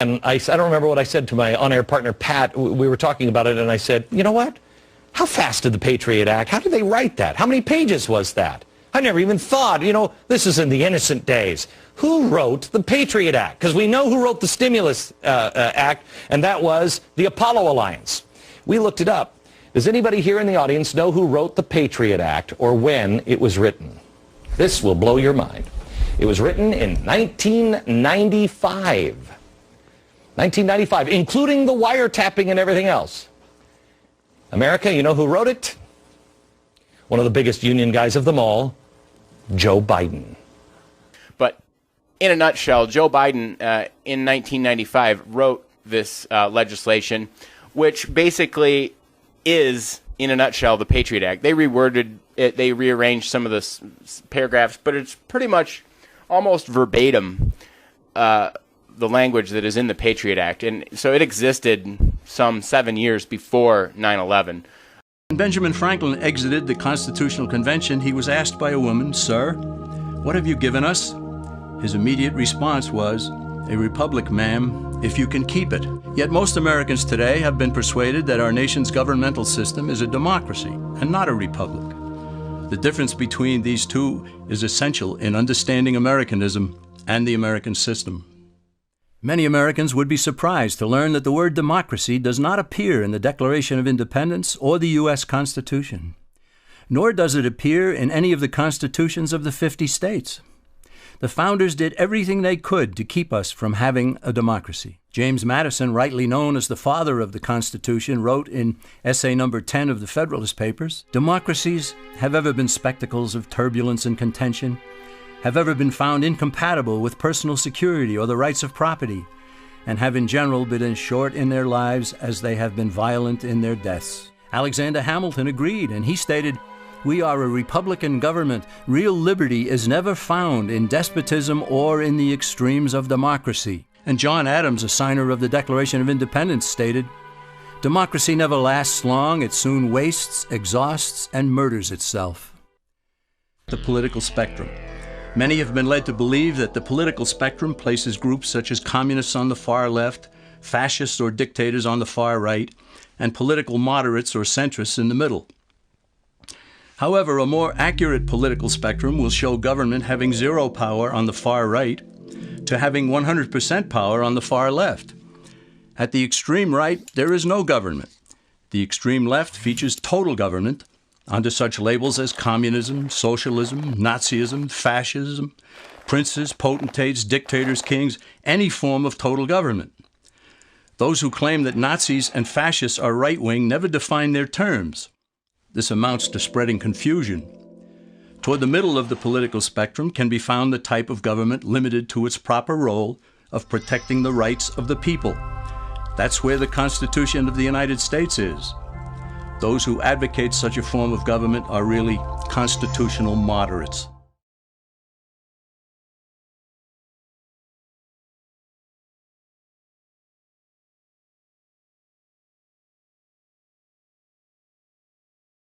And I don't remember what I said to my on-air partner, Pat. We were talking about it, and I said, you know what? How fast did the Patriot Act, how did they write that? How many pages was that? I never even thought, this is in the innocent days. Who wrote the Patriot Act? Because we know who wrote the Stimulus Act, and that was the Apollo Alliance. We looked it up. Does anybody here in the audience know who wrote the Patriot Act or when it was written? This will blow your mind. It was written in 1995. 1995, including the wiretapping and everything else. America, you know who wrote it? One of the biggest union guys of them all, Joe Biden. But in a nutshell, Joe Biden in 1995 wrote this legislation, which basically is, in a nutshell, the Patriot Act. They reworded it, they rearranged some of the paragraphs, but it's pretty much almost verbatim the language that is in the Patriot Act. And so it existed some 7 years before 9/11. When Benjamin Franklin exited the Constitutional Convention, he was asked by a woman, "Sir, what have you given us?" His immediate response was, "A republic, ma'am, if you can keep it." Yet most Americans today have been persuaded that our nation's governmental system is a democracy and not a republic. The difference between these two is essential in understanding Americanism and the American system. Many Americans would be surprised to learn that the word democracy does not appear in the Declaration of Independence or the U.S. Constitution, nor does it appear in any of the constitutions of the 50 states. The founders did everything they could to keep us from having a democracy. James Madison, rightly known as the father of the Constitution, wrote in essay number 10 of the Federalist Papers, "Democracies have ever been spectacles of turbulence and contention, have ever been found incompatible with personal security or the rights of property, and have in general been as short in their lives as they have been violent in their deaths." Alexander Hamilton agreed, and he stated, "We are a republican government. Real liberty is never found in despotism or in the extremes of democracy." And John Adams, a signer of the Declaration of Independence, stated, "Democracy never lasts long. It soon wastes, exhausts, and murders itself." The political spectrum. Many have been led to believe that the political spectrum places groups such as communists on the far left, fascists or dictators on the far right, and political moderates or centrists in the middle. However, a more accurate political spectrum will show government having zero power on the far right to having 100% power on the far left. At the extreme right, there is no government. The extreme left features total government under such labels as communism, socialism, Nazism, fascism, princes, potentates, dictators, kings, any form of total government. Those who claim that Nazis and fascists are right-wing never define their terms. This amounts to spreading confusion. Toward the middle of the political spectrum can be found the type of government limited to its proper role of protecting the rights of the people. That's where the Constitution of the United States is. Those who advocate such a form of government are really constitutional moderates.